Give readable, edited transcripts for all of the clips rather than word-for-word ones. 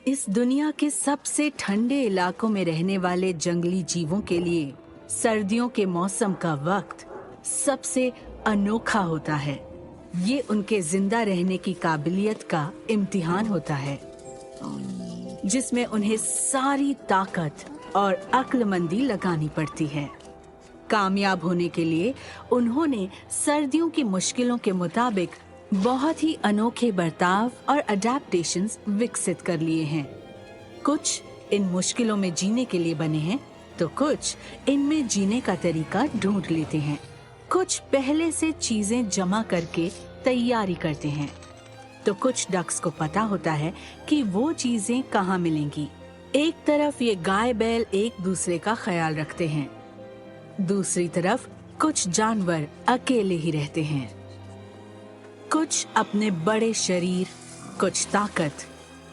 इस दुनिया के सबसे ठंडे इलाकों में रहने वाले जंगली जीवों के लिए सर्दियों के मौसम का वक्त सबसे अनोखा होता है। ये उनके जिंदा रहने की काबिलियत का इम्तिहान होता है, जिसमें उन्हें सारी ताकत और अक्लमंदी लगानी पड़ती है। कामयाब होने के लिए उन्होंने सर्दियों की मुश्किलों के मुताबिक बहुत ही अनोखे बर्ताव और अडेप्टेशंस विकसित कर लिए हैं। कुछ इन मुश्किलों में जीने के लिए बने हैं, तो कुछ इनमें जीने का तरीका ढूंढ लेते हैं। कुछ पहले से चीजें जमा करके तैयारी करते हैं, तो कुछ डक्स को पता होता है कि वो चीजें कहाँ मिलेंगी। एक तरफ ये गाय बैल एक दूसरे का ख्याल रखते हैं, दूसरी तरफ कुछ जानवर अकेले ही रहते हैं। कुछ अपने बड़े शरीर, कुछ ताकत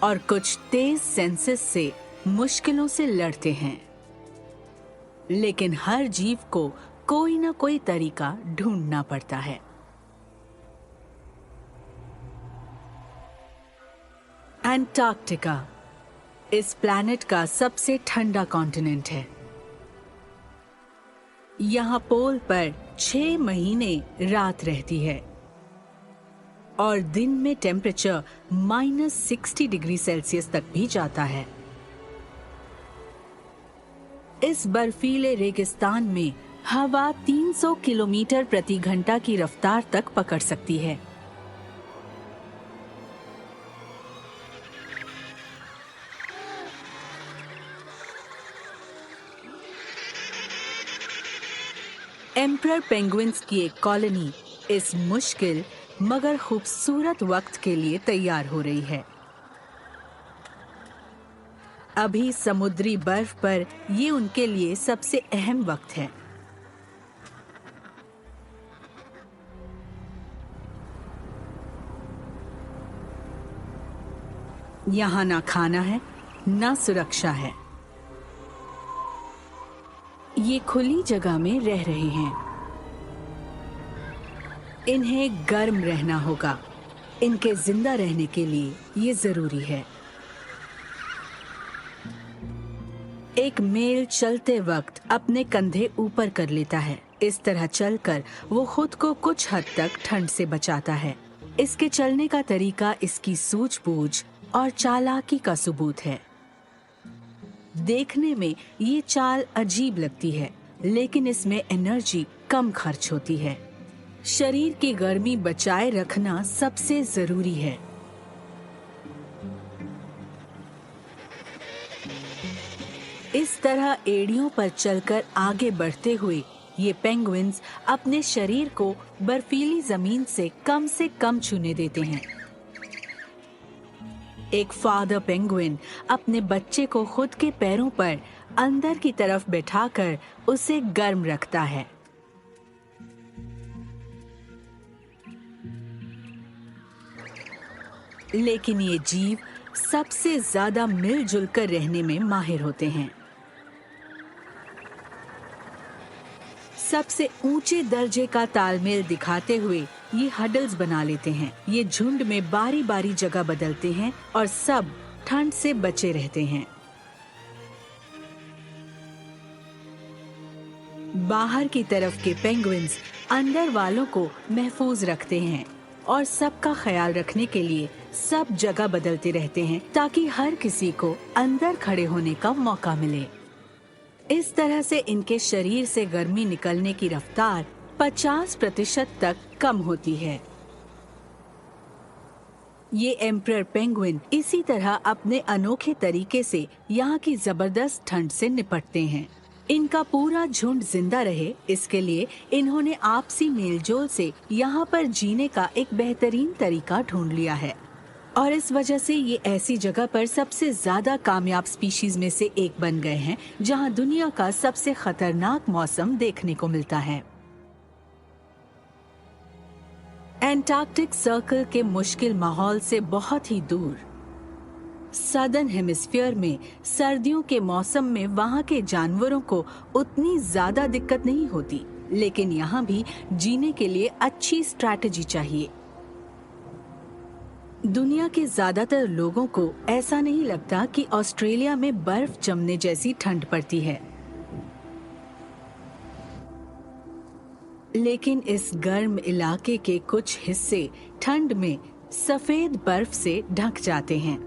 और कुछ तेज सेंसेस से मुश्किलों से लड़ते हैं। लेकिन हर जीव को कोई ना कोई तरीका ढूंढना पड़ता है। एंटार्क्टिका इस प्लैनेट का सबसे ठंडा कॉन्टिनेंट है। यहाँ पोल पर 6 महीने रात रहती है और दिन में टेम्परेचर -60 डिग्री सेल्सियस तक भी जाता है। इस बर्फीले रेगिस्तान में हवा 300 किलोमीटर प्रति घंटा की रफ्तार तक पकड़ सकती है। एम्परर पेंगुइन्स की एक कॉलोनी इस मुश्किल मगर खूबसूरत वक्त के लिए तैयार हो रही है। अभी समुद्री बर्फ पर ये उनके लिए सबसे अहम वक्त है। यहाँ ना खाना है, ना सुरक्षा है। ये खुली जगह में रह रहे हैं। इन्हें गर्म रहना होगा। इनके जिंदा रहने के लिए ये जरूरी है। एक मेल चलते वक्त अपने कंधे ऊपर कर लेता है। इस तरह चलकर वो खुद को कुछ हद तक ठंड से बचाता है। इसके चलने का तरीका इसकी सूझबूझ और चालाकी का सबूत है। देखने में ये चाल अजीब लगती है, लेकिन इसमें एनर्जी कम खर्च होती है। शरीर की गर्मी बचाए रखना सबसे जरूरी है। इस तरह एड़ियों पर चलकर आगे बढ़ते हुए ये पेंगुइन्स अपने शरीर को बर्फीली जमीन से कम छूने देते हैं। एक फादर पेंगुइन अपने बच्चे को खुद के पैरों पर अंदर की तरफ बैठाकर उसे गर्म रखता है। लेकिन ये जीव सबसे ज्यादा मिलजुल कर रहने में माहिर होते हैं। सबसे ऊंचे दर्जे का तालमेल दिखाते हुए ये हडल्स बना लेते हैं। ये झुंड में बारी बारी जगह बदलते हैं और सब ठंड से बचे रहते हैं। बाहर की तरफ के पेंगुइन्स अंदर वालों को महफूज रखते हैं और सबका ख्याल रखने के लिए सब जगह बदलते रहते हैं, ताकि हर किसी को अंदर खड़े होने का मौका मिले। इस तरह से इनके शरीर से गर्मी निकलने की रफ्तार 50% तक कम होती है। ये एम्परर पेंगुइन इसी तरह अपने अनोखे तरीके से यहाँ की जबरदस्त ठंड से निपटते हैं। इनका पूरा झुंड जिंदा रहे, इसके लिए इन्होंने आपसी मेलजोल से यहाँ पर जीने का एक बेहतरीन तरीका ढूंढ लिया है और इस वजह से ये ऐसी जगह पर सबसे ज्यादा कामयाब स्पीशीज में से एक बन गए हैं, जहाँ दुनिया का सबसे खतरनाक मौसम देखने को मिलता है। एंटार्क्टिक सर्कल के मुश्किल माहौल से बहुत ही दूर सदर्न हेमिस्फीयर में सर्दियों के मौसम में वहाँ के जानवरों को उतनी ज्यादा दिक्कत नहीं होती, लेकिन यहाँ भी जीने के लिए अच्छी स्ट्रैटेजी चाहिए। दुनिया के ज्यादातर लोगों को ऐसा नहीं लगता कि ऑस्ट्रेलिया में बर्फ जमने जैसी ठंड पड़ती है, लेकिन इस गर्म इलाके के कुछ हिस्से ठंड में सफेद बर्फ से ढक जाते हैं।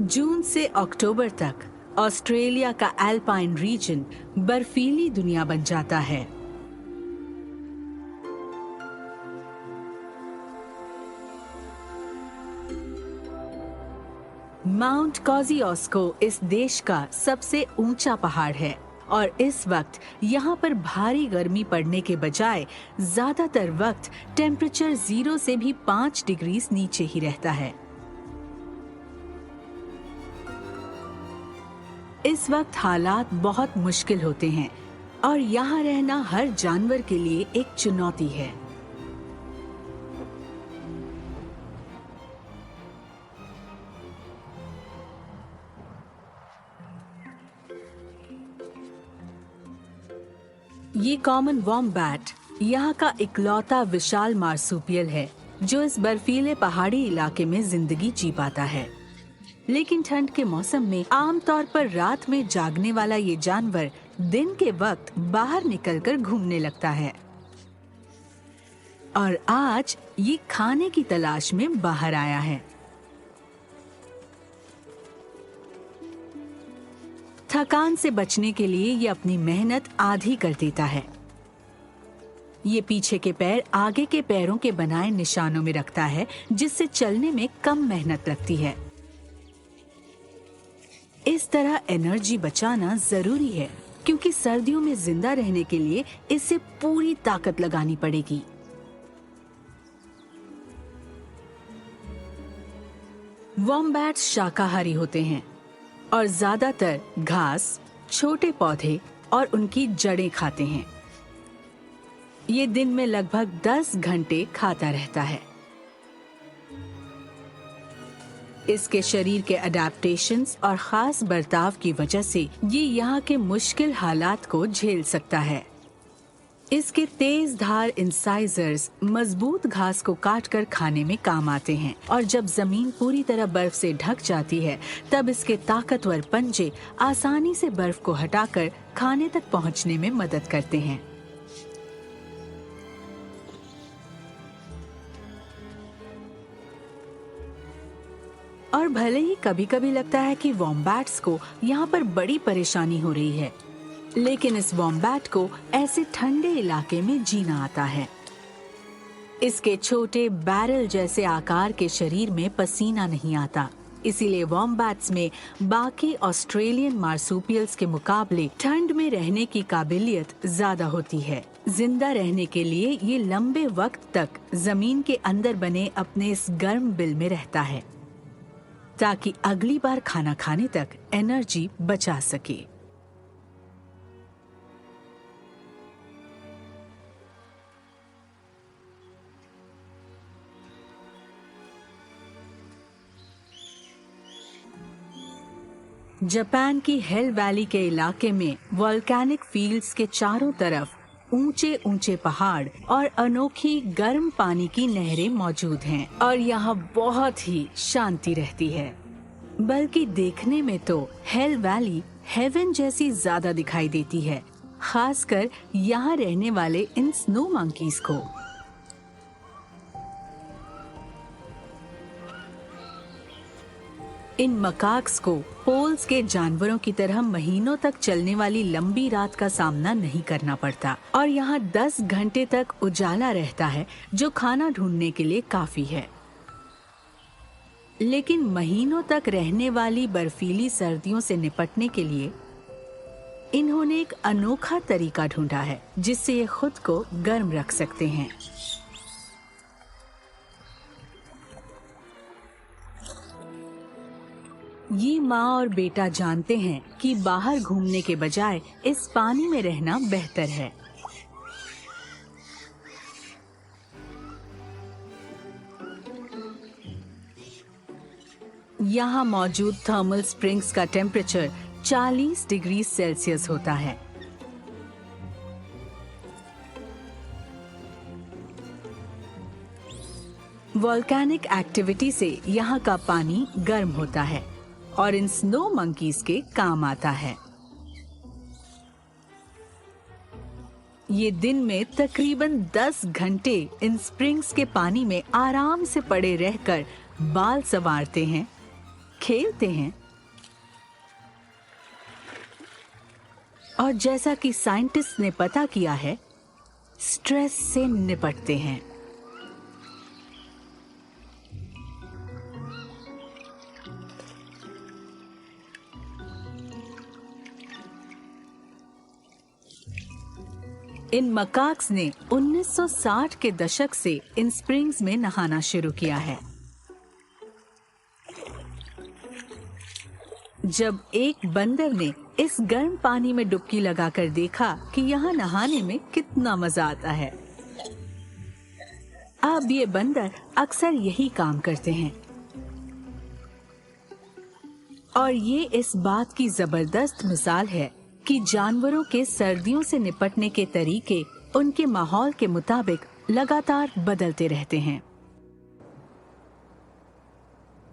जून से अक्टूबर तक ऑस्ट्रेलिया का एल्पाइन रीजन बर्फीली दुनिया बन जाता है। माउंट कॉजियोस्को इस देश का सबसे ऊंचा पहाड़ है और इस वक्त यहाँ पर भारी गर्मी पड़ने के बजाय ज्यादातर वक्त टेम्परेचर 0 से भी 5 डिग्री नीचे ही रहता है। इस वक्त हालात बहुत मुश्किल होते हैं और यहाँ रहना हर जानवर के लिए एक चुनौती है। ये कॉमन वॉम्बैट यहाँ का इकलौता विशाल मार्सूपियल है जो इस बर्फीले पहाड़ी इलाके में जिंदगी जी पाता है। लेकिन ठंड के मौसम में आमतौर पर रात में जागने वाला ये जानवर दिन के वक्त बाहर निकलकर घूमने लगता है और आज ये खाने की तलाश में बाहर आया है। थकान से बचने के लिए ये अपनी मेहनत आधी कर देता है। ये पीछे के पैर आगे के पैरों के बनाए निशानों में रखता है जिससे चलने में कम मेहनत लगती है। इस तरह एनर्जी बचाना जरूरी है क्योंकि सर्दियों में जिंदा रहने के लिए इसे पूरी ताकत लगानी पड़ेगी। वॉम्बैट्स शाकाहारी होते हैं और ज्यादातर घास, छोटे पौधे और उनकी जड़ें खाते हैं। ये दिन में लगभग 10 घंटे खाता रहता है। इसके शरीर के अडैप्टेशंस और खास बर्ताव की वजह से ये यहाँ के मुश्किल हालात को झेल सकता है। इसके तेज धार इंसाइजर्स मजबूत घास को काटकर खाने में काम आते हैं और जब जमीन पूरी तरह बर्फ से ढक जाती है तब इसके ताकतवर पंजे आसानी से बर्फ को हटाकर खाने तक पहुंचने में मदद करते हैं। और भले ही कभी-कभी लगता है कि वॉम्बैट्स को यहाँ पर बड़ी परेशानी हो रही है, लेकिन इस वॉम्बैट को ऐसे ठंडे इलाके में जीना आता है। इसके छोटे बैरल जैसे आकार के शरीर में पसीना नहीं आता, इसीलिए वॉम्बैट्स में बाकी ऑस्ट्रेलियन मार्सूपियल्स के मुकाबले ठंड में रहने की काबिलियत ज्यादा होती है। जिंदा रहने के लिए ये लंबे वक्त तक जमीन के अंदर बने अपने इस गर्म बिल में रहता है ताकि अगली बार खाना खाने तक एनर्जी बचा सके। जापान की हेल वैली के इलाके में वोल्केनिक फील्ड्स के चारों तरफ ऊंचे ऊंचे पहाड़ और अनोखी गर्म पानी की नहरें मौजूद हैं और यहाँ बहुत ही शांति रहती है। बल्कि देखने में तो हेल वैली हेवन जैसी ज्यादा दिखाई देती है, खासकर यहाँ रहने वाले इन स्नो मंकीज को। इन मकाक्स को पोल्स के जानवरों की तरह महीनों तक चलने वाली लंबी रात का सामना नहीं करना पड़ता और यहाँ 10 घंटे तक उजाला रहता है जो खाना ढूंढने के लिए काफी है। लेकिन महीनों तक रहने वाली बर्फीली सर्दियों से निपटने के लिए इन्होंने एक अनोखा तरीका ढूंढा है जिससे ये खुद को गर्म रख सकते हैं। ये माँ और बेटा जानते हैं कि बाहर घूमने के बजाय इस पानी में रहना बेहतर है। यहाँ मौजूद थर्मल स्प्रिंग्स का टेम्परेचर 40 डिग्री सेल्सियस होता है। वॉल्केनिक एक्टिविटी से यहाँ का पानी गर्म होता है और इन स्नो मंकीज के काम आता है। ये दिन में तकरीबन 10 घंटे इन स्प्रिंग्स के पानी में आराम से पड़े रहकर बाल संवारते हैं, खेलते हैं और जैसा कि साइंटिस्ट ने पता किया है, स्ट्रेस से निपटते हैं। इन मकाक्स ने 1960 के दशक से इन स्प्रिंग्स में नहाना शुरू किया है। जब एक बंदर ने इस गर्म पानी में डुबकी लगाकर देखा कि यहाँ नहाने में कितना मजा आता है। अब ये बंदर अक्सर यही काम करते हैं और ये इस बात की जबरदस्त मिसाल है कि जानवरों के सर्दियों से निपटने के तरीके उनके माहौल के मुताबिक लगातार बदलते रहते हैं।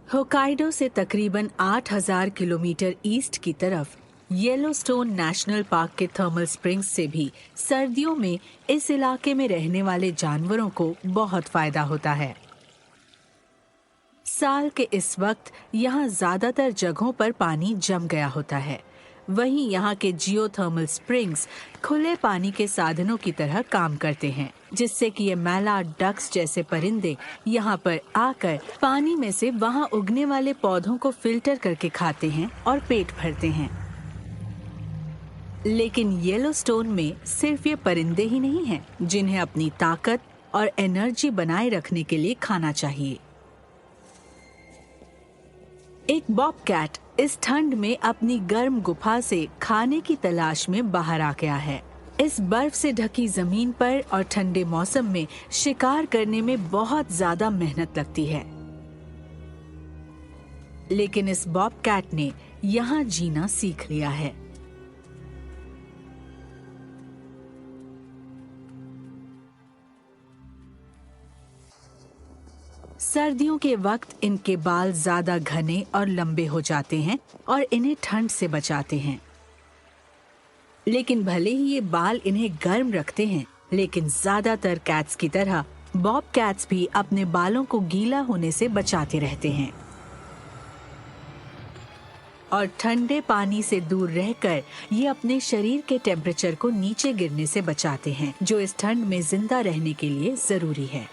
होकाइडो से तकरीबन 8000 किलोमीटर ईस्ट की तरफ येलोस्टोन नेशनल पार्क के थर्मल स्प्रिंग्स से भी सर्दियों में इस इलाके में रहने वाले जानवरों को बहुत फायदा होता है। साल के इस वक्त यहाँ ज्यादातर जगहों पर पानी जम गया होता है। वहीं यहाँ के जियोथर्मल स्प्रिंग्स खुले पानी के साधनों की तरह काम करते हैं, जिससे कि ये मैलार्ड डक्स जैसे परिंदे यहाँ पर आकर पानी में से वहाँ उगने वाले पौधों को फिल्टर करके खाते हैं और पेट भरते हैं। लेकिन येलोस्टोन में सिर्फ ये परिंदे ही नहीं हैं जिन्हें अपनी ताकत और एनर्जी बनाए रखने के लिए खाना चाहिए। एक बॉबकैट इस ठंड में अपनी गर्म गुफा से खाने की तलाश में बाहर आ गया है। इस बर्फ से ढकी जमीन पर और ठंडे मौसम में शिकार करने में बहुत ज्यादा मेहनत लगती है, लेकिन इस बॉबकैट ने यहाँ जीना सीख लिया है। सर्दियों के वक्त इनके बाल ज्यादा घने और लंबे हो जाते हैं और इन्हें ठंड से बचाते हैं। लेकिन भले ही ये बाल इन्हें गर्म रखते हैं, लेकिन ज्यादातर कैट्स की तरह बॉब कैट्स भी अपने बालों को गीला होने से बचाते रहते हैं और ठंडे पानी से दूर रहकर ये अपने शरीर के टेम्परेचर को नीचे गिरने से बचाते हैं, जो इस ठंड में जिंदा रहने के लिए जरूरी है।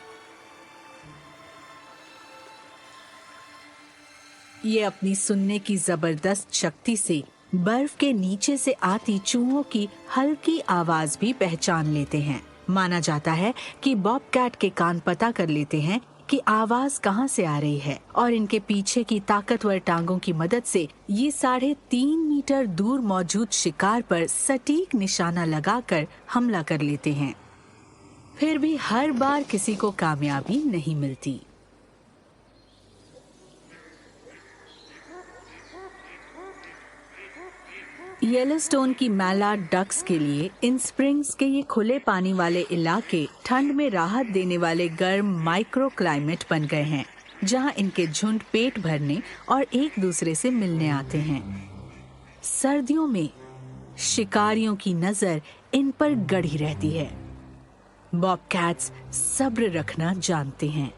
ये अपनी सुनने की जबरदस्त शक्ति से बर्फ के नीचे से आती चूहों की हल्की आवाज भी पहचान लेते हैं। माना जाता है कि बॉबकैट के कान पता कर लेते हैं कि आवाज कहां से आ रही है और इनके पीछे की ताकतवर टांगों की मदद से ये 3.5 मीटर दूर मौजूद शिकार पर सटीक निशाना लगाकर हमला कर लेते हैं। फिर भी हर बार किसी को कामयाबी नहीं मिलती। येलोस्टोन की मैलार्ड डक्स के लिए इन स्प्रिंग्स के ये खुले पानी वाले इलाके ठंड में राहत देने वाले गर्म माइक्रो क्लाइमेट बन गए हैं, जहां इनके झुंड पेट भरने और एक दूसरे से मिलने आते हैं। सर्दियों में शिकारियों की नजर इन पर गड़ी रहती है। बॉबकैट्स सब्र रखना जानते हैं।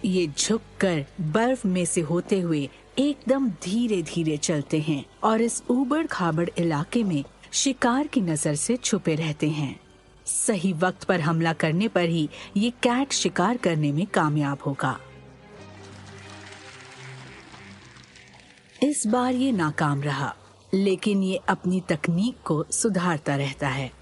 ये झुककर बर्फ में से होते हुए एकदम धीरे धीरे चलते हैं और इस ऊबड़ खाबड़ इलाके में शिकार की नजर से छुपे रहते हैं। सही वक्त पर हमला करने पर ही ये कैट शिकार करने में कामयाब होगा। इस बार ये नाकाम रहा, लेकिन ये अपनी तकनीक को सुधारता रहता है।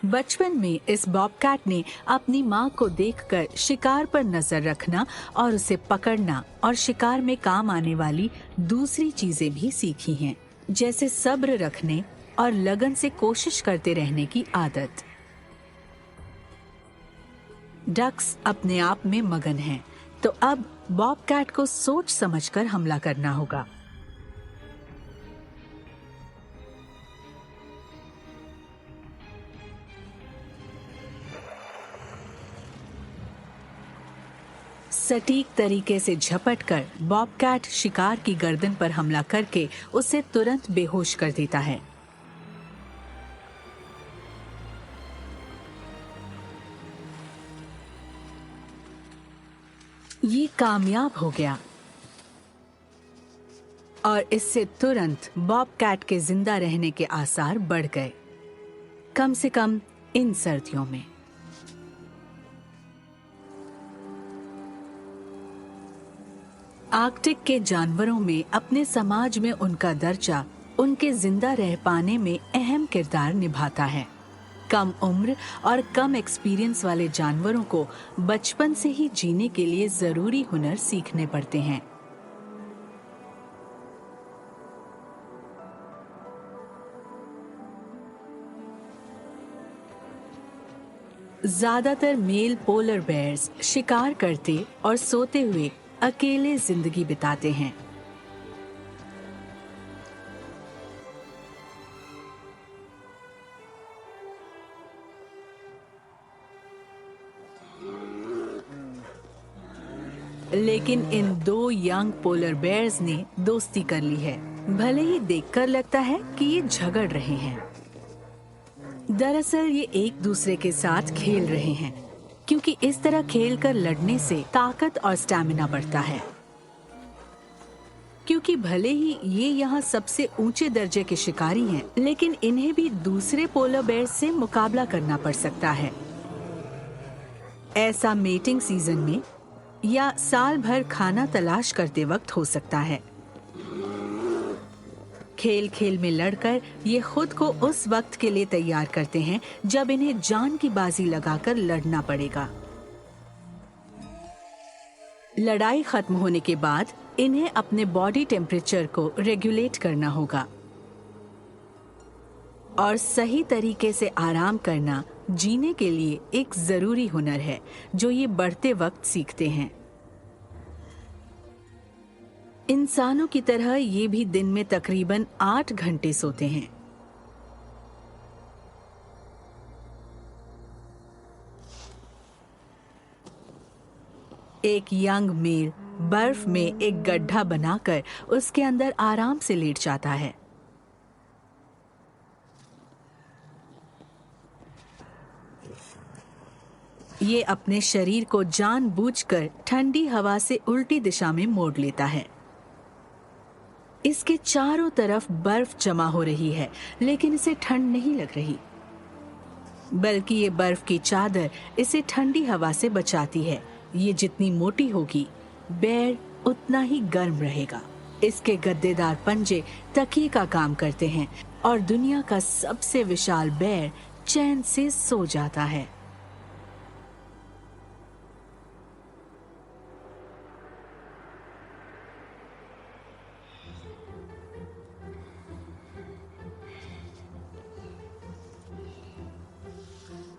बचपन में इस बॉबकैट ने अपनी माँ को देखकर शिकार पर नजर रखना और उसे पकड़ना और शिकार में काम आने वाली दूसरी चीजें भी सीखी हैं, जैसे सब्र रखने और लगन से कोशिश करते रहने की आदत। डक्स अपने आप में मगन हैं, तो अब बॉबकैट को सोच समझकर हमला करना होगा। सटीक तरीके से झपटकर बॉबकैट शिकार की गर्दन पर हमला करके उसे तुरंत बेहोश कर देता है। ये कामयाब हो गया और इससे तुरंत बॉबकैट के जिंदा रहने के आसार बढ़ गए, कम से कम इन सर्दियों में। आर्कटिक के जानवरों में अपने समाज में उनका दर्जा उनके जिंदा रह पाने में अहम किरदार निभाता है। कम उम्र और कम एक्सपीरियंस वाले जानवरों को बचपन से ही जीने के लिए जरूरी हुनर सीखने पड़ते हैं। ज्यादातर मेल पोलर बेयर्स शिकार करते और सोते हुए अकेले जिंदगी बिताते हैं। लेकिन इन दो यंग पोलर बेयर्स ने दोस्ती कर ली है। भले ही देखकर लगता है कि ये झगड़ रहे हैं, दरअसल ये एक दूसरे के साथ खेल रहे हैं, क्योंकि इस तरह खेलकर लड़ने से ताकत और स्टैमिना बढ़ता है। क्योंकि भले ही ये यहाँ सबसे ऊंचे दर्जे के शिकारी हैं, लेकिन इन्हें भी दूसरे पोलर बेयर्स से मुकाबला करना पड़ सकता है। ऐसा मेटिंग सीजन में या साल भर खाना तलाश करते वक्त हो सकता है। खेल खेल में लड़कर ये खुद को उस वक्त के लिए तैयार करते हैं जब इन्हें जान की बाजी लगाकर लड़ना पड़ेगा। लड़ाई खत्म होने के बाद इन्हें अपने बॉडी टेम्परेचर को रेगुलेट करना होगा और सही तरीके से आराम करना जीने के लिए एक जरूरी हुनर है जो ये बढ़ते वक्त सीखते हैं। इंसानों की तरह ये भी दिन में तकरीबन 8 घंटे सोते हैं। एक यंग मेल बर्फ में एक गड्ढा बनाकर उसके अंदर आराम से लेट जाता है। ये अपने शरीर को जानबूझकर ठंडी हवा से उल्टी दिशा में मोड़ लेता है। इसके चारों तरफ बर्फ जमा हो रही है, लेकिन इसे ठंड नहीं लग रही, बल्कि ये बर्फ की चादर इसे ठंडी हवा से बचाती है। ये जितनी मोटी होगी, बेर उतना ही गर्म रहेगा। इसके गद्देदार पंजे तकिए का काम करते हैं और दुनिया का सबसे विशाल बेर चैन से सो जाता है।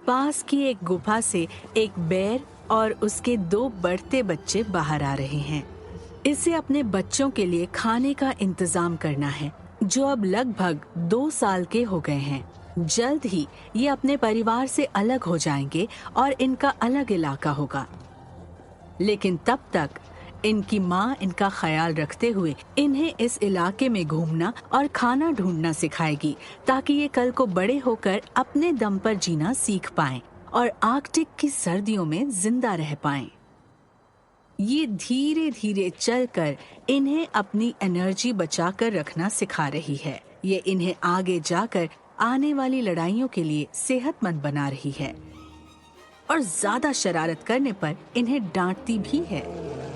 पास की एक गुफा से एक बेर और उसके 2 बढ़ते बच्चे बाहर आ रहे हैं। इसे अपने बच्चों के लिए खाने का इंतजाम करना है, जो अब लगभग 2 साल के हो गए हैं। जल्द ही ये अपने परिवार से अलग हो जाएंगे और इनका अलग इलाका होगा, लेकिन तब तक इनकी माँ इनका ख्याल रखते हुए इन्हें इस इलाके में घूमना और खाना ढूंढना सिखाएगी, ताकि ये कल को बड़े होकर अपने दम पर जीना सीख पाएं और आर्कटिक की सर्दियों में जिंदा रह पाएं। ये धीरे धीरे चलकर इन्हें अपनी एनर्जी बचाकर रखना सिखा रही है। ये इन्हें आगे जाकर आने वाली लड़ाइयों के लिए सेहतमंद बना रही है और ज्यादा शरारत करने पर इन्हें डांटती भी है।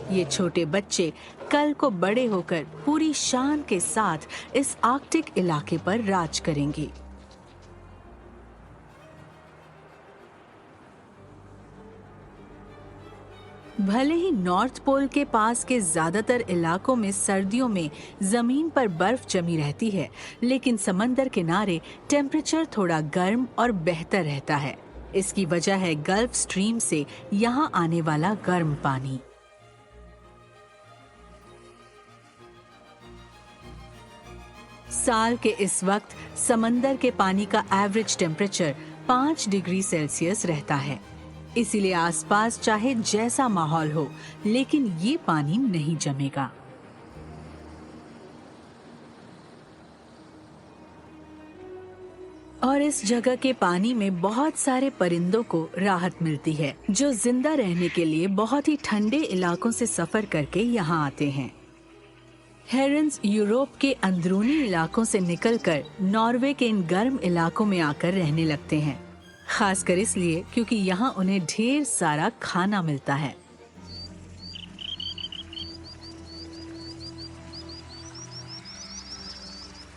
ये छोटे बच्चे कल को बड़े होकर पूरी शान के साथ इस आर्कटिक इलाके पर राज करेंगे। भले ही नॉर्थ पोल के पास के ज्यादातर इलाकों में सर्दियों में जमीन पर बर्फ जमी रहती है, लेकिन समंदर किनारे टेम्परेचर थोड़ा गर्म और बेहतर रहता है। इसकी वजह है गल्फ स्ट्रीम से यहाँ आने वाला गर्म पानी। साल के इस वक्त समंदर के पानी का एवरेज टेम्परेचर 5 डिग्री सेल्सियस रहता है। इसीलिए आसपास चाहे जैसा माहौल हो, लेकिन ये पानी नहीं जमेगा। और इस जगह के पानी में बहुत सारे परिंदों को राहत मिलती है, जो जिंदा रहने के लिए बहुत ही ठंडे इलाकों से सफर करके यहाँ आते हैं। हेरन्स यूरोप के अंदरूनी इलाकों से निकलकर नॉर्वे के इन गर्म इलाकों में आकर रहने लगते हैं, खासकर इसलिए क्योंकि यहाँ उन्हें ढेर सारा खाना मिलता है।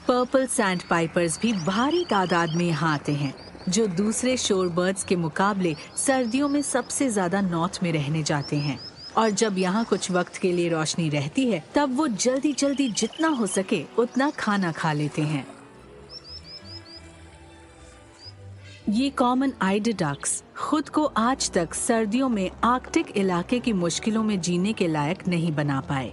पर्पल सैंड पाइपर्स भी भारी तादाद में यहाँ आते हैं, जो दूसरे शोर बर्ड्स के मुकाबले सर्दियों में सबसे ज्यादा नॉर्थ में रहने जाते हैं। और जब यहाँ कुछ वक्त के लिए रोशनी रहती है, तब वो जल्दी जल्दी जितना हो सके उतना खाना खा लेते हैं। ये कॉमन आइड डक्स खुद को आज तक सर्दियों में आर्कटिक इलाके की मुश्किलों में जीने के लायक नहीं बना पाए।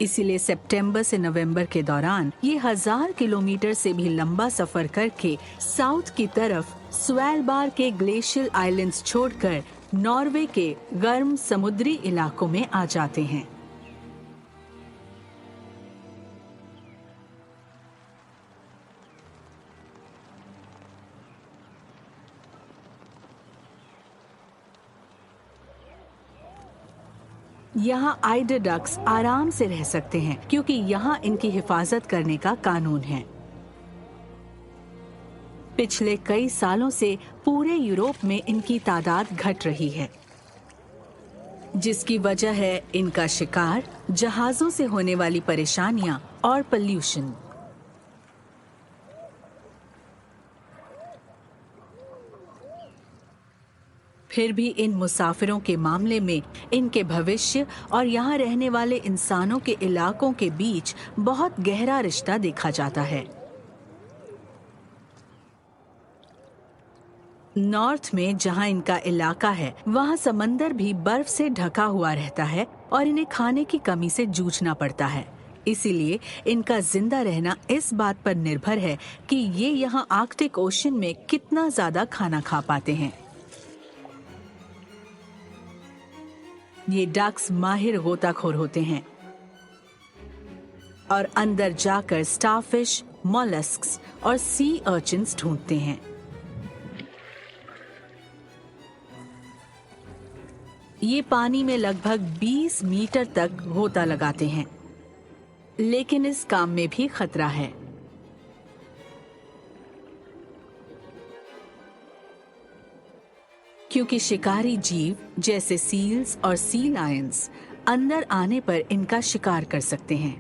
इसीलिए सितंबर से नवंबर के दौरान ये 1000 किलोमीटर से भी लंबा सफर करके साउथ की तरफ स्वेलबार्ड के ग्लेशियल आइलैंड्स छोड़कर नॉर्वे के गर्म समुद्री इलाकों में आ जाते हैं। यहाँ आइडर डक्स आराम से रह सकते हैं, क्योंकि यहाँ इनकी हिफाजत करने का कानून है। पिछले कई सालों से पूरे यूरोप में इनकी तादाद घट रही है, जिसकी वजह है इनका शिकार, जहाजों से होने वाली परेशानियां और पोल्यूशन। फिर भी इन मुसाफिरों के मामले में इनके भविष्य और यहाँ रहने वाले इंसानों के इलाकों के बीच बहुत गहरा रिश्ता देखा जाता है। नॉर्थ में जहाँ इनका इलाका है, वहाँ समंदर भी बर्फ से ढका हुआ रहता है और इन्हें खाने की कमी से जूझना पड़ता है। इसीलिए इनका जिंदा रहना इस बात पर निर्भर है कि ये यहाँ आर्कटिक ओशन में कितना ज्यादा खाना खा पाते हैं। ये डक्स माहिर गोताखोर होते हैं और अंदर जाकर स्टारफिश, मोलस्क्स और सी अर्चिन्स ढूंढते हैं। ये पानी में लगभग 20 मीटर तक गोता लगाते हैं, लेकिन इस काम में भी खतरा है। क्योंकि शिकारी जीव जैसे सील्स और सी लायंस अंदर आने पर इनका शिकार कर सकते हैं।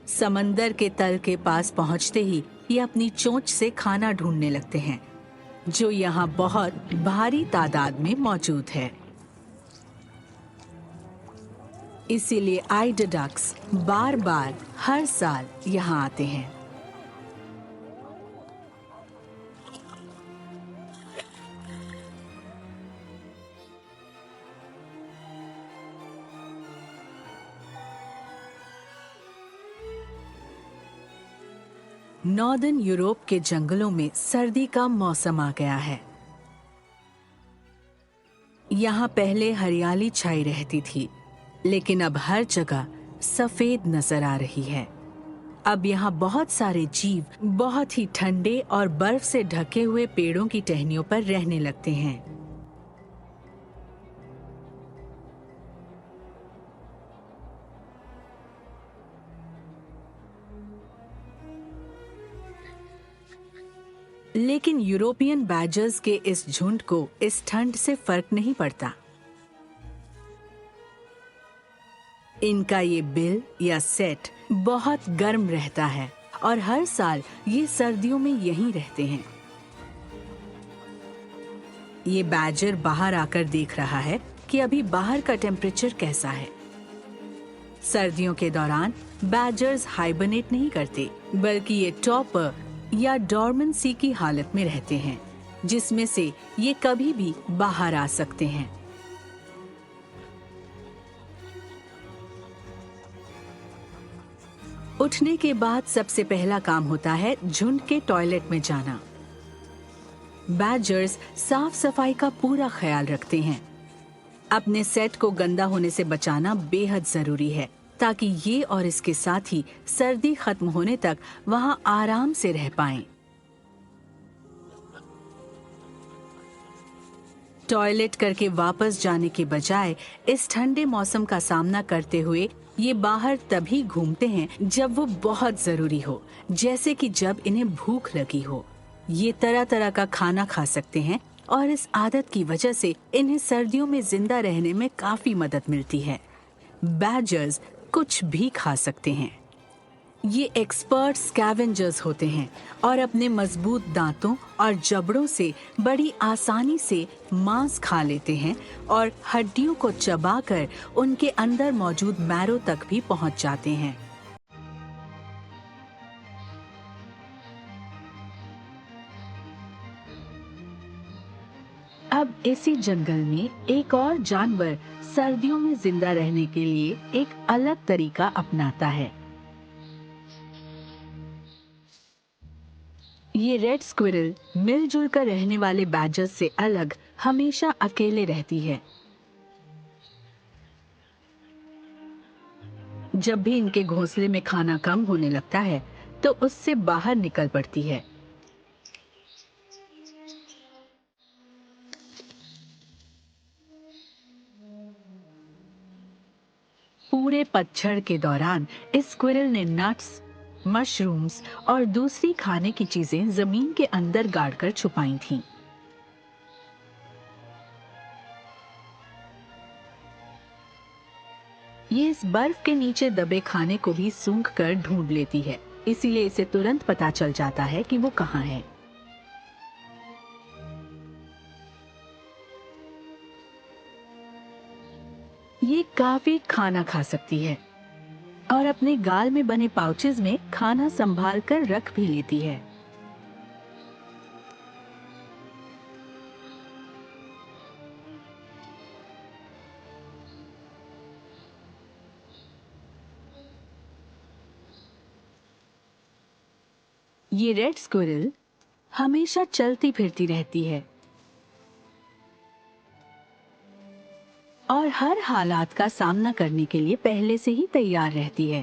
समंदर के तल के पास पहुंचते ही ये अपनी चोंच से खाना ढूंढने लगते हैं, जो यहाँ बहुत भारी तादाद में मौजूद है। इसीलिए आइडर डक्स बार बार हर साल यहाँ आते हैं। नॉर्दर्न यूरोप के जंगलों में सर्दी का मौसम आ गया है। यहाँ पहले हरियाली छाई रहती थी, लेकिन अब हर जगह सफेद नजर आ रही है। अब यहाँ बहुत सारे जीव बहुत ही ठंडे और बर्फ से ढके हुए पेड़ों की टहनियों पर रहने लगते हैं। लेकिन यूरोपियन बैजर्स के इस झुंड को इस ठंड से फर्क नहीं पड़ता। इनका ये बिल या सेट बहुत गर्म रहता है और हर साल ये सर्दियों में यहीं रहते हैं। ये बैजर बाहर आकर देख रहा है कि अभी बाहर का टेम्परेचर कैसा है। सर्दियों के दौरान बैजर्स हाइबरनेट नहीं करते, बल्कि ये टॉपर या डॉर्मेंसी की हालत में रहते हैं, जिसमें से ये कभी भी बाहर आ सकते हैं। उठने के बाद सबसे पहला काम होता है झुंड के टॉयलेट में जाना। बैडजर्स साफ सफाई का पूरा ख्याल रखते हैं। अपने सेट को गंदा होने से बचाना बेहद जरूरी है ताकि ये और इसके साथी सर्दी खत्म होने तक वहां आराम से रह पाएं। टॉयलेट करके वापस जाने के बजाय इस ठंडे मौसम का सामना करते हुए ये बाहर तभी घूमते हैं जब वो बहुत जरूरी हो, जैसे कि जब इन्हें भूख लगी हो। ये तरह तरह का खाना खा सकते हैं और इस आदत की वजह से इन्हें सर्दियों में जिंदा रहने में काफी मदद मिलती है। बैडजर्स कुछ भी खा सकते हैं। ये एक्सपर्ट स्कैवेंजर्स होते हैं और अपने मजबूत दांतों और जबड़ों से बड़ी आसानी से मांस खा लेते हैं और हड्डियों को चबाकर उनके अंदर मौजूद मैरो तक भी पहुंच जाते हैं। अब इसी जंगल में एक और जानवर सर्दियों में जिंदा रहने के लिए एक अलग तरीका अपनाता है। ये रेड स्क्विरल मिलजुल कर रहने वाले बैडजर्स से अलग हमेशा अकेले रहती है। जब भी इनके घोंसले में खाना कम होने लगता है तो उससे बाहर निकल पड़ती है। पूरे पतझड़ के दौरान इस स्क्विरल ने नट्स, मशरूम्स और दूसरी खाने की चीजें जमीन के अंदर गाड़कर छुपाई थीं। ये इस बर्फ के नीचे दबे खाने को भी सूंघ कर ढूंढ लेती है, इसीलिए इसे तुरंत पता चल जाता है कि वो कहाँ है। ये काफी खाना खा सकती है और अपने गाल में बने पाउचेज में खाना संभाल कर रख भी लेती है। ये रेड स्क्विरल हमेशा चलती फिरती रहती है और हर हालात का सामना करने के लिए पहले से ही तैयार रहती है।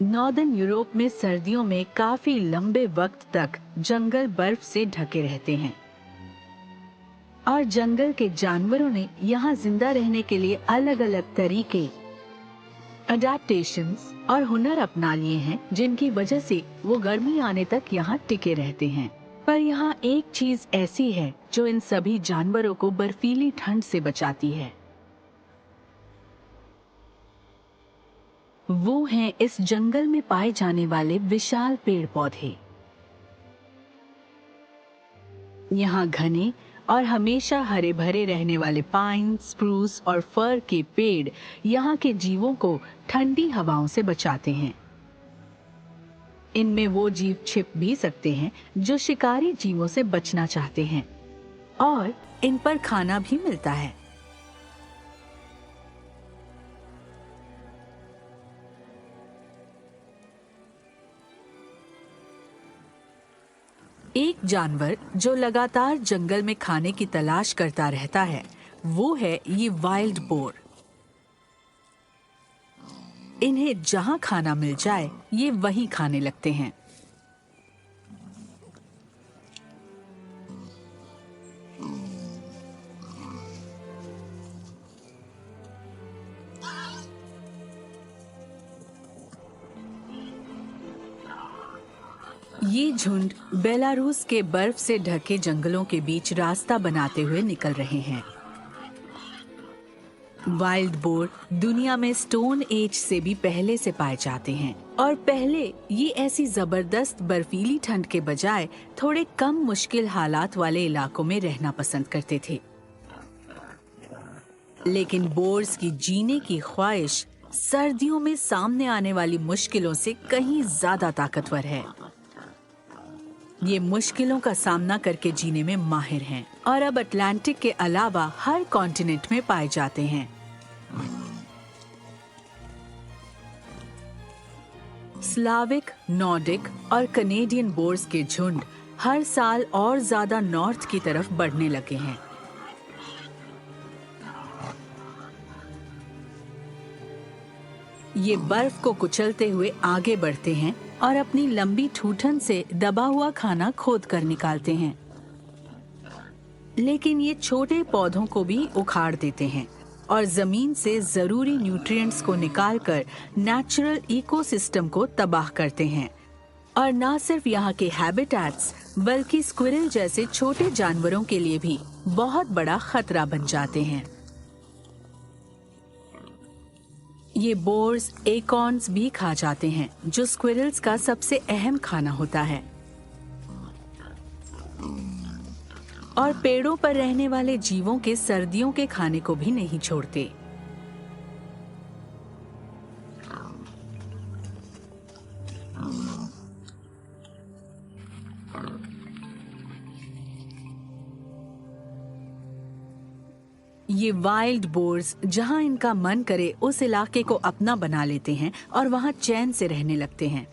नॉर्दर्न यूरोप में सर्दियों में काफी लंबे वक्त तक जंगल बर्फ से ढके रहते हैं और जंगल के जानवरों ने यहाँ जिंदा रहने के लिए अलग अलग तरीके, अडेप्टेशंस और हुनर अपना लिए हैं, जिनकी वजह से वो गर्मी आने तक यहाँ टिके रहते हैं। पर यहाँ एक चीज ऐसी है जो इन सभी जानवरों को बर्फीली ठंड से बचाती है। वो हैं इस जंगल में पाए जाने वाले विशाल पेड़ पौधे। यहाँ घने और हमेशा हरे भरे रहने वाले पाइन, स्प्रूस और फर के पेड़ यहाँ के जीवों को ठंडी हवाओं से बचाते हैं। इनमें वो जीव छिप भी सकते हैं जो शिकारी जीवों से बचना चाहते हैं और इन पर खाना भी मिलता है। एक जानवर जो लगातार जंगल में खाने की तलाश करता रहता है वो है ये वाइल्ड बोर। इन्हें जहां खाना मिल जाए ये वहीं खाने लगते हैं। ये झुंड बेलारूस के बर्फ से ढके जंगलों के बीच रास्ता बनाते हुए निकल रहे हैं। वाइल्ड बोर दुनिया में स्टोन एज से भी पहले से पाए जाते हैं और पहले ये ऐसी जबरदस्त बर्फीली ठंड के बजाय थोड़े कम मुश्किल हालात वाले इलाकों में रहना पसंद करते थे। लेकिन बोर्स की जीने की ख्वाहिश सर्दियों में सामने आने वाली मुश्किलों से कहीं ज्यादा ताकतवर है। ये मुश्किलों का सामना करके जीने में माहिर हैं और अब अटलांटिक के अलावा हर कॉन्टिनेंट में पाए जाते हैं। स्लाविक, नॉर्डिक और कनेडियन बोर्स के झुंड हर साल और ज्यादा नॉर्थ की तरफ बढ़ने लगे हैं। ये बर्फ को कुचलते हुए आगे बढ़ते हैं और अपनी लंबी ठूठन से दबा हुआ खाना खोद कर निकालते हैं। लेकिन ये छोटे पौधों को भी उखाड़ देते हैं और जमीन से जरूरी न्यूट्रिएंट्स को निकालकर नेचुरल इकोसिस्टम को तबाह करते हैं। और न सिर्फ यहाँ के हैबिटेट्स बल्कि स्क्विरल जैसे छोटे जानवरों के लिए भी बहुत बड़ा खतरा बन जाते हैं। ये बोर्स एकॉर्न्स भी खा जाते हैं, जो स्क्विरल्स का सबसे अहम खाना होता है। और पेड़ों पर रहने वाले जीवों के सर्दियों के खाने को भी नहीं छोड़ते। ये वाइल्ड बोर्स जहां इनका मन करे उस इलाके को अपना बना लेते हैं और वहां चैन से रहने लगते हैं।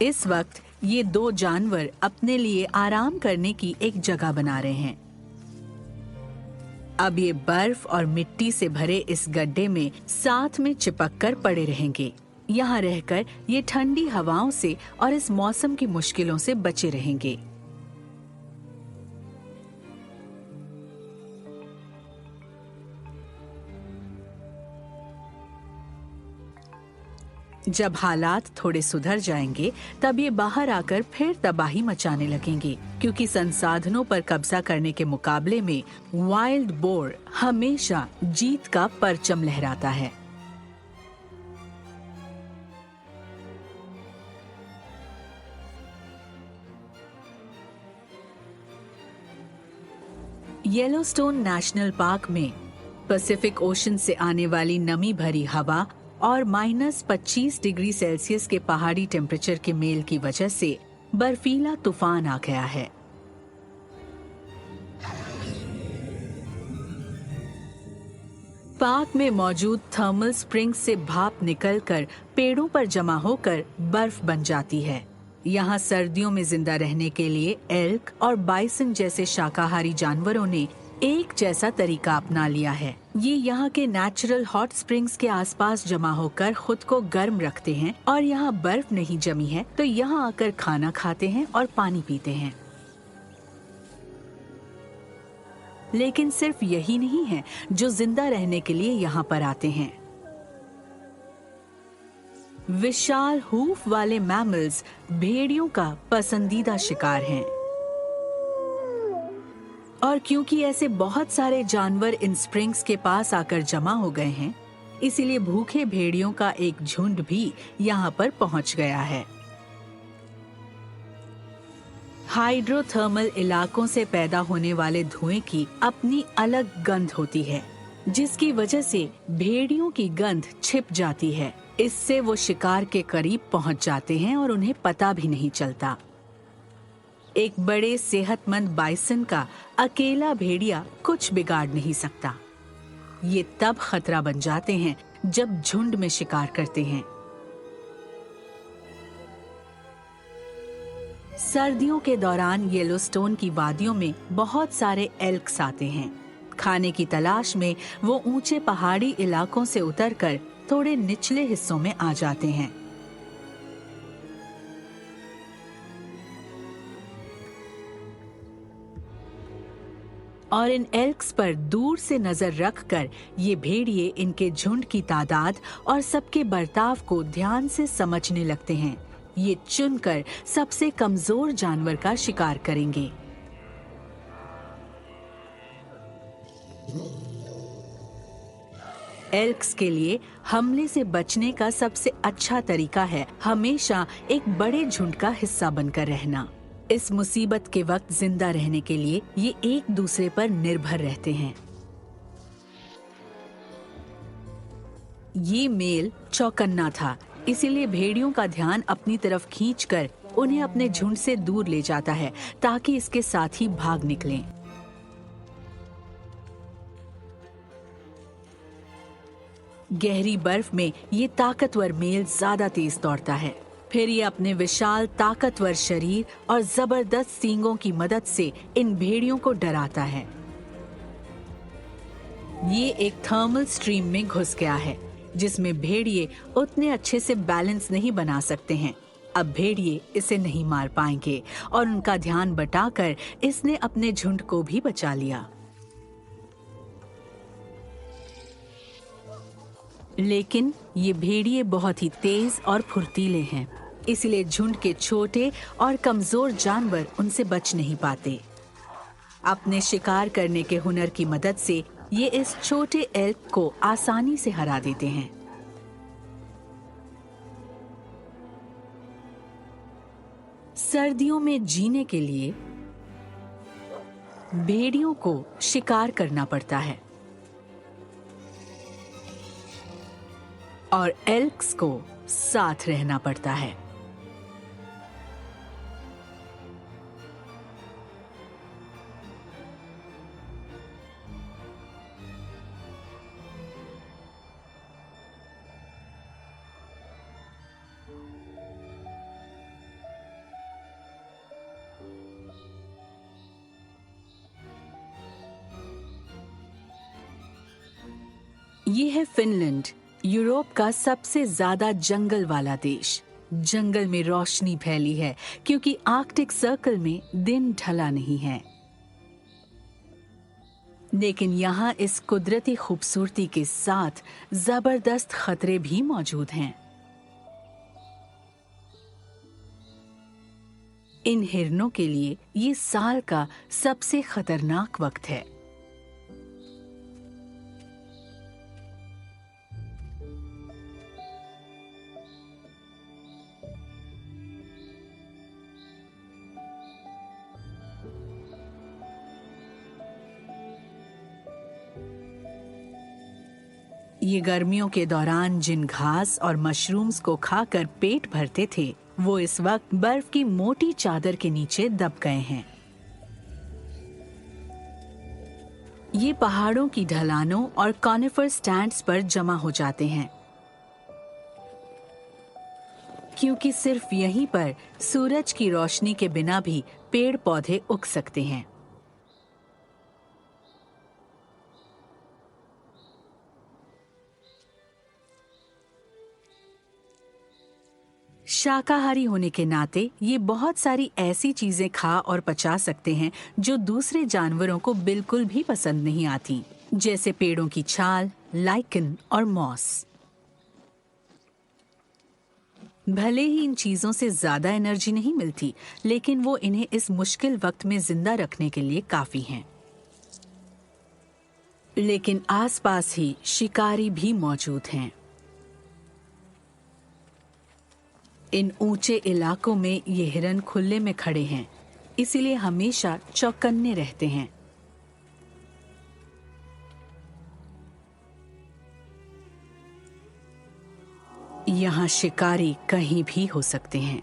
इस वक्त ये दो जानवर अपने लिए आराम करने की एक जगह बना रहे हैं। अब ये बर्फ और मिट्टी से भरे इस गड्ढे में साथ में चिपक कर पड़े रहेंगे। यहाँ रहकर ये ठंडी हवाओं से और इस मौसम की मुश्किलों से बचे रहेंगे। जब हालात थोड़े सुधर जाएंगे तब ये बाहर आकर फिर तबाही मचाने लगेंगे, क्योंकि संसाधनों पर कब्जा करने के मुकाबले में वाइल्ड बोर हमेशा जीत का परचम लहराता है। येलोस्टोन नेशनल पार्क में पैसिफिक ओशन से आने वाली नमी भरी हवा और -25 डिग्री सेल्सियस के पहाड़ी टेम्परेचर के मेल की वजह से बर्फीला तूफान आ गया है। पार्क में मौजूद थर्मल स्प्रिंग से भाप निकलकर पेड़ों पर जमा होकर बर्फ बन जाती है। यहाँ सर्दियों में जिंदा रहने के लिए एल्क और बाइसन जैसे शाकाहारी जानवरों ने एक जैसा तरीका अपना लिया है। ये यहाँ के नेचुरल हॉट स्प्रिंग्स के आसपास जमा होकर खुद को गर्म रखते हैं और यहाँ बर्फ नहीं जमी है तो यहाँ आकर खाना खाते हैं और पानी पीते हैं। लेकिन सिर्फ यही नहीं है जो जिंदा रहने के लिए यहाँ पर आते हैं। विशाल हूफ वाले मैमल्स भेड़ियों का पसंदीदा शिकार हैं। और क्योंकि ऐसे बहुत सारे जानवर इन स्प्रिंग्स के पास आकर जमा हो गए हैं, इसीलिए भूखे भेड़ियों का एक झुंड भी यहाँ पर पहुँच गया है। हाइड्रोथर्मल इलाकों से पैदा होने वाले धुएं की अपनी अलग गंध होती है, जिसकी वजह से भेड़ियों की गंध छिप जाती है। इससे वो शिकार के करीब पहुंच जाते हैं और उन्हें पता भी नहीं चलता। एक बड़े सेहतमंद बाइसन का अकेला भेड़िया कुछ बिगाड़ नहीं सकता। ये तब खतरा बन जाते हैं जब झुंड में शिकार करते हैं। सर्दियों के दौरान येलोस्टोन की वादियों में बहुत सारे एल्क्स आते हैं। खाने की तलाश में वो ऊंचे पहाड़ी इलाकों से उतरकर थोड़े निचले हिस्सों में आ जाते हैं। और इन एल्क्स पर दूर से नजर रखकर ये भेड़िए इनके झुंड की तादाद और सबके बर्ताव को ध्यान से समझने लगते हैं। ये चुनकर सबसे कमजोर जानवर का शिकार करेंगे। एल्क्स के लिए हमले से बचने का सबसे अच्छा तरीका है हमेशा एक बड़े झुंड का हिस्सा बनकर रहना। इस मुसीबत के वक्त जिंदा रहने के लिए ये एक दूसरे पर निर्भर रहते हैं। ये मेल चौकन्ना था, इसीलिए भेड़ियों का ध्यान अपनी तरफ खींचकर उन्हें अपने झुंड से दूर ले जाता है ताकि इसके साथी भाग निकलें। गहरी बर्फ में ये ताकतवर मेल ज्यादा तेज दौड़ता है। फिर ये अपने विशाल ताकतवर शरीर और जबरदस्त सींगों की मदद से इन भेड़ियों को डराता है। ये एक थर्मल स्ट्रीम में घुस गया है, जिसमें भेड़िए उतने अच्छे से बैलेंस नहीं बना सकते हैं। अब भेड़िए इसे नहीं मार पाएंगे और उनका ध्यान बटाकर इसने अपने झुंड को भी बचा लिया। लेकिन ये भेड़िए बहुत ही तेज और फुर्तीले हैं, इसलिए झुंड के छोटे और कमजोर जानवर उनसे बच नहीं पाते। अपने शिकार करने के हुनर की मदद से ये इस छोटे एल्क को आसानी से हरा देते हैं। सर्दियों में जीने के लिए भेड़ियों को शिकार करना पड़ता है और एल्क्स को साथ रहना पड़ता है। ये है फिनलैंड, यूरोप का सबसे ज्यादा जंगल वाला देश। जंगल में रोशनी फैली है क्योंकि आर्कटिक सर्कल में दिन ढला नहीं है। लेकिन यहाँ इस कुदरती खूबसूरती के साथ जबरदस्त खतरे भी मौजूद हैं। इन हिरणों के लिए ये साल का सबसे खतरनाक वक्त है। ये गर्मियों के दौरान जिन घास और मशरूम्स को खाकर पेट भरते थे, वो इस वक्त बर्फ की मोटी चादर के नीचे दब गए हैं। ये पहाड़ों की ढलानों और कॉनिफर स्टैंड्स पर जमा हो जाते हैं, क्योंकि सिर्फ यहीं पर सूरज की रोशनी के बिना भी पेड़ पौधे उग सकते हैं। शाकाहारी होने के नाते ये बहुत सारी ऐसी चीजें खा और पचा सकते हैं जो दूसरे जानवरों को बिल्कुल भी पसंद नहीं आती, जैसे पेड़ों की छाल, लाइकन और मॉस। भले ही इन चीजों से ज्यादा एनर्जी नहीं मिलती, लेकिन वो इन्हें इस मुश्किल वक्त में जिंदा रखने के लिए काफी हैं। लेकिन आसपास ही शिकारी भी मौजूद हैं। इन ऊंचे इलाकों में ये हिरन खुले में खड़े हैं, इसीलिए हमेशा चौकन्ने रहते हैं। यहाँ शिकारी कहीं भी हो सकते हैं।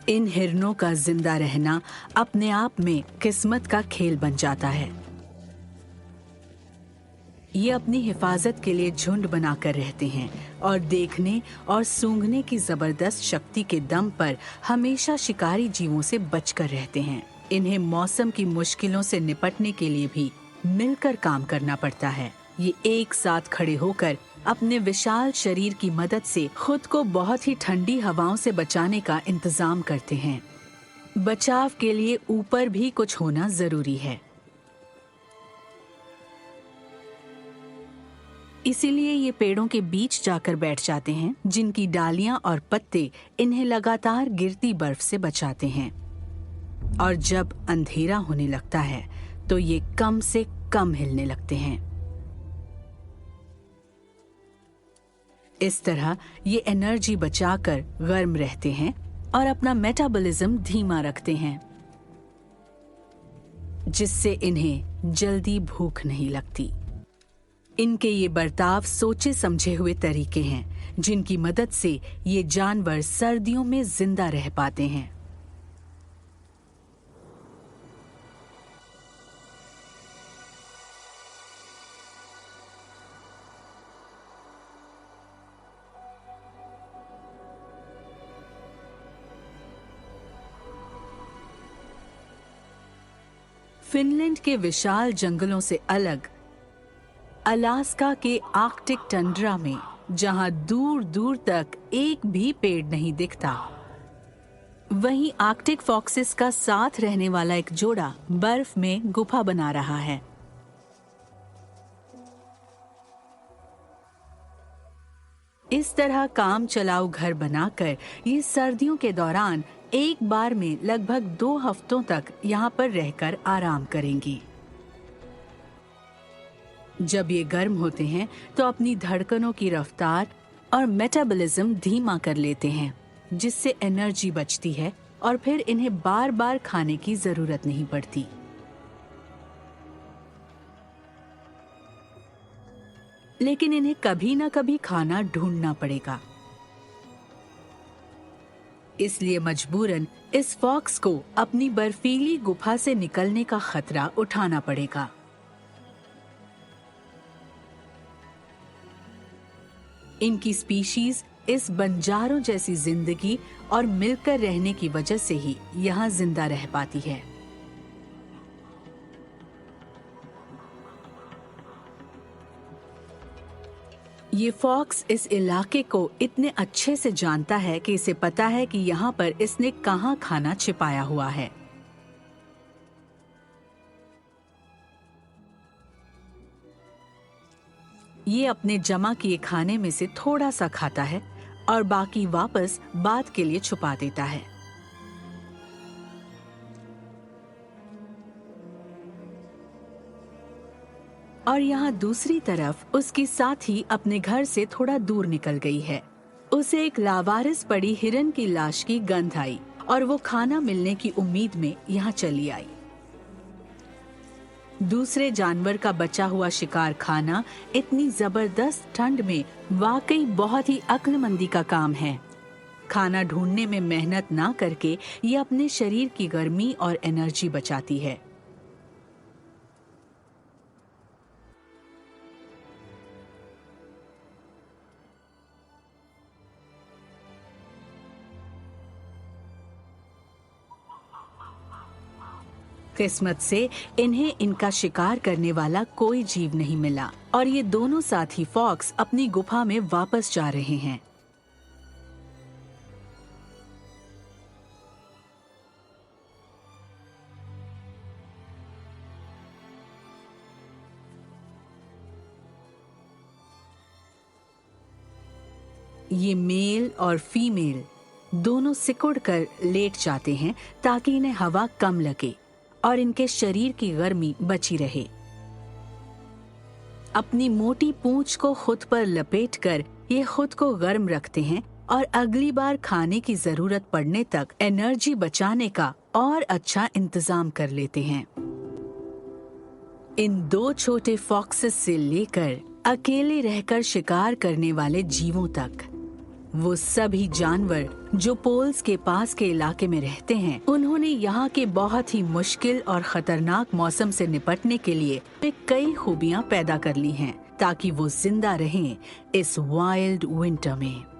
इन हिरणों का जिंदा रहना अपने आप में किस्मत का खेल बन जाता है। ये अपनी हिफाजत के लिए झुंड बनाकर रहते हैं और देखने और सूंघने की जबरदस्त शक्ति के दम पर हमेशा शिकारी जीवों से बचकर रहते हैं। इन्हें मौसम की मुश्किलों से निपटने के लिए भी मिलकर काम करना पड़ता है। ये एक साथ खड़े होकर अपने विशाल शरीर की मदद से खुद को बहुत ही ठंडी हवाओं से बचाने का इंतजाम करते हैं। बचाव के लिए ऊपर भी कुछ होना जरूरी है, इसीलिए ये पेड़ों के बीच जाकर बैठ जाते हैं, जिनकी डालियां और पत्ते इन्हें लगातार गिरती बर्फ से बचाते हैं। और जब अंधेरा होने लगता है तो ये कम से कम हिलने लगते हैं। इस तरह ये एनर्जी बचाकर गर्म रहते हैं और अपना मेटाबॉलिज्म धीमा रखते हैं, जिससे इन्हें जल्दी भूख नहीं लगती। इनके ये बर्ताव सोचे समझे हुए तरीके हैं, जिनकी मदद से ये जानवर सर्दियों में जिंदा रह पाते हैं। फिनलैंड के विशाल जंगलों से अलग अलास्का के आर्कटिक टंड्रा में, जहां दूर दूर तक एक भी पेड़ नहीं दिखता, वहीं आर्कटिक फॉक्सेस का साथ रहने वाला एक जोड़ा बर्फ में गुफा बना रहा है। इस तरह काम चलाऊ घर बनाकर ये सर्दियों के दौरान एक बार में लगभग 2 हफ्तों तक यहाँ पर रहकर आराम करेंगी। जब ये गर्म होते हैं तो अपनी धड़कनों की रफ्तार और मेटाबॉलिज्म धीमा कर लेते हैं, जिससे एनर्जी बचती है और फिर इन्हें बार बार खाने की जरूरत नहीं पड़ती। लेकिन इन्हें कभी ना कभी खाना ढूंढना पड़ेगा, इसलिए मजबूरन इस फॉक्स को अपनी बर्फीली गुफा से निकलने का खतरा उठाना पड़ेगा। इनकी स्पीशीज इस बंजारों जैसी जिंदगी और मिलकर रहने की वजह से ही यहाँ जिंदा रह पाती है। ये फॉक्स इस इलाके को इतने अच्छे से जानता है कि इसे पता है कि यहाँ पर इसने कहाँ खाना छिपाया हुआ है। ये अपने जमा किए खाने में से थोड़ा सा खाता है और बाकी वापस बाद के लिए छुपा देता है। और यहाँ दूसरी तरफ उसकी साथी अपने घर से थोड़ा दूर निकल गई है। उसे एक लावारिस पड़ी हिरन की लाश की गंध आई और वो खाना मिलने की उम्मीद में यहाँ चली आई। दूसरे जानवर का बचा हुआ शिकार खाना इतनी जबरदस्त ठंड में वाकई बहुत ही अक्लमंदी का काम है। खाना ढूंढने में मेहनत ना करके ये अपने शरीर की गर्मी और एनर्जी बचाती है। किस्मत से इन्हें इनका शिकार करने वाला कोई जीव नहीं मिला और ये दोनों साथी फॉक्स अपनी गुफा में वापस जा रहे हैं। ये मेल और फीमेल दोनों सिकुड़ कर लेट जाते हैं ताकि इन्हें हवा कम लगे और इनके शरीर की गर्मी बची रहे। अपनी मोटी पूंछ को खुद पर लपेटकर ये खुद को गर्म रखते हैं और अगली बार खाने की जरूरत पड़ने तक एनर्जी बचाने का और अच्छा इंतजाम कर लेते हैं। इन 2 छोटे फॉक्सेस से लेकर अकेले रहकर शिकार करने वाले जीवों तक, वो सभी जानवर जो पोल्स के पास के इलाके में रहते हैं, उन्होंने यहाँ के बहुत ही मुश्किल और खतरनाक मौसम से निपटने के लिए कई खूबियाँ पैदा कर ली हैं ताकि वो जिंदा रहें इस वाइल्ड विंटर में।